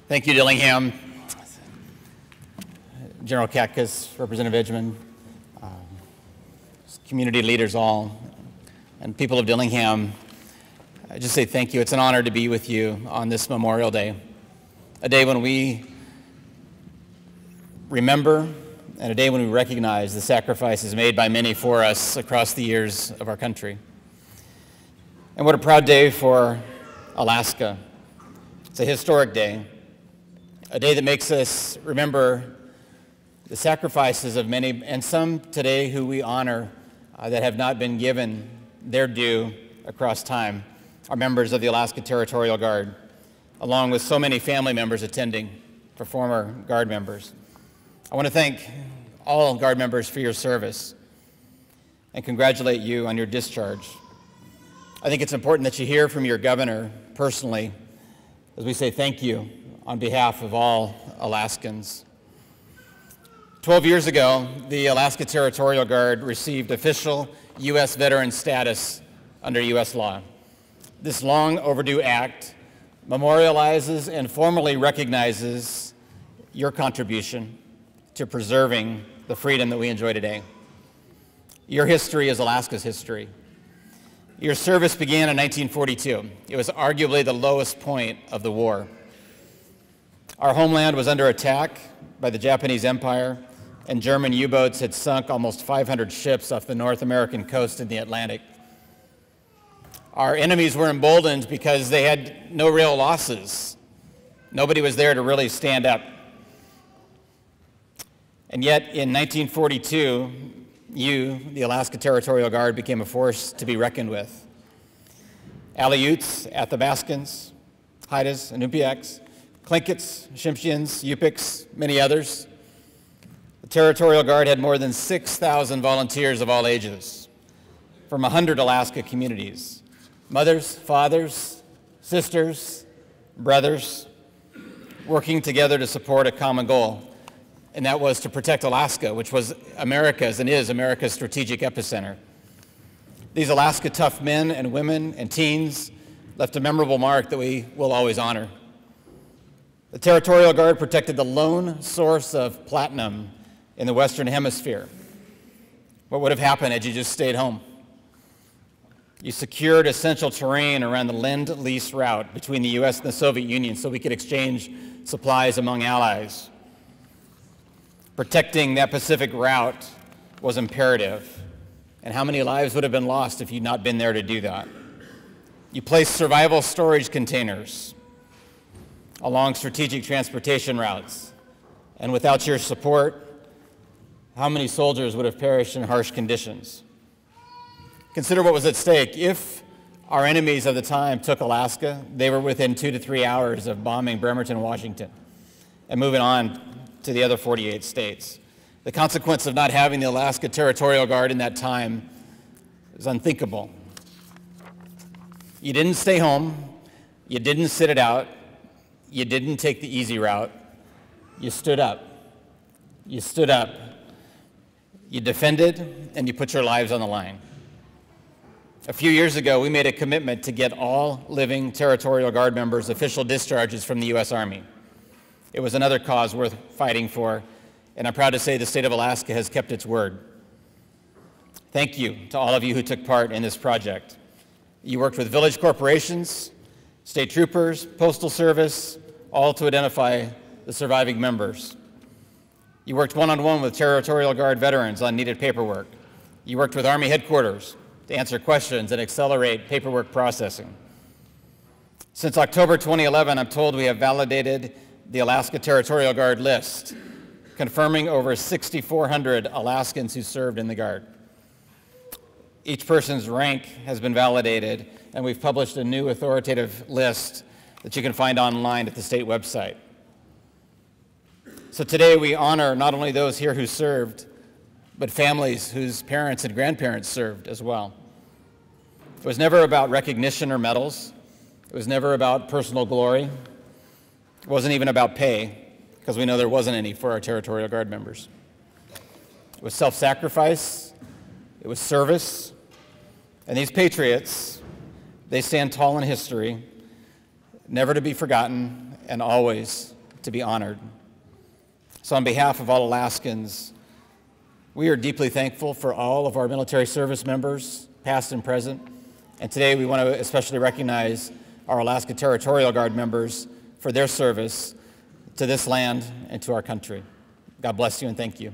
Thank you, Dillingham, General Katkus, Representative Edgman, community leaders all, and people of Dillingham. I just say thank you. It's an honor to be with you on this Memorial Day, a day when we remember and a day when we recognize the sacrifices made by many for us across the years of our country. And what a proud day for Alaska. It's a historic day, a day that makes us remember the sacrifices of many, and some today who we honor that have not been given their due across time, are members of the Alaska Territorial Guard, along with so many family members attending for former Guard members. I want to thank all Guard members for your service and congratulate you on your discharge. I think it's important that you hear from your governor personally as we say thank you on behalf of all Alaskans. 12 years ago, the Alaska Territorial Guard received official U.S. veteran status under U.S. law. This long overdue act memorializes and formally recognizes your contribution to preserving the freedom that we enjoy today. Your history is Alaska's history. Your service began in 1942. It was arguably the lowest point of the war. Our homeland was under attack by the Japanese Empire, and German U-boats had sunk almost 500 ships off the North American coast in the Atlantic. Our enemies were emboldened because they had no real losses. Nobody was there to really stand up. And yet, in 1942, you, the Alaska Territorial Guard, became a force to be reckoned with. Aleuts, Athabascans, Haidas, Inupiaqs, Tlinkits, Tsimshians, Yupiks, many others. The Territorial Guard had more than 6,000 volunteers of all ages from 100 Alaska communities. Mothers, fathers, sisters, brothers, working together to support a common goal, and that was to protect Alaska, which was America's and is America's strategic epicenter. These Alaska tough men and women and teens left a memorable mark that we will always honor. The Territorial Guard protected the lone source of platinum in the Western Hemisphere. What would have happened had you just stayed home? You secured essential terrain around the Lend-Lease route between the U.S. and the Soviet Union so we could exchange supplies among allies. Protecting that Pacific route was imperative. And how many lives would have been lost if you'd not been there to do that? You placed survival storage containers along strategic transportation routes. And without your support, how many soldiers would have perished in harsh conditions? Consider what was at stake. If our enemies of the time took Alaska, they were within 2 to 3 hours of bombing Bremerton, Washington, and moving on to the other 48 states. The consequence of not having the Alaska Territorial Guard in that time is unthinkable. You didn't stay home. You didn't sit it out. You didn't take the easy route. You stood up. You stood up. You defended, and you put your lives on the line. A few years ago, we made a commitment to get all living Territorial Guard members official discharges from the U.S. Army. It was another cause worth fighting for, and I'm proud to say the state of Alaska has kept its word. Thank you to all of you who took part in this project. You worked with village corporations, state troopers, postal service, all to identify the surviving members. You worked one-on-one with Territorial Guard veterans on needed paperwork. You worked with Army headquarters to answer questions and accelerate paperwork processing. Since October 2011, I'm told we have validated the Alaska Territorial Guard list, confirming over 6,400 Alaskans who served in the Guard. Each person's rank has been validated, and we've published a new authoritative list that you can find online at the state website. So today we honor not only those here who served, but families whose parents and grandparents served as well. It was never about recognition or medals. It was never about personal glory. It wasn't even about pay, because we know there wasn't any for our Territorial Guard members. It was self-sacrifice. It was service. And these patriots, they stand tall in history. never to be forgotten, and always to be honored. So on behalf of all Alaskans, we are deeply thankful for all of our military service members, past and present, and today we want to especially recognize our Alaska Territorial Guard members for their service to this land and to our country. God bless you and thank you.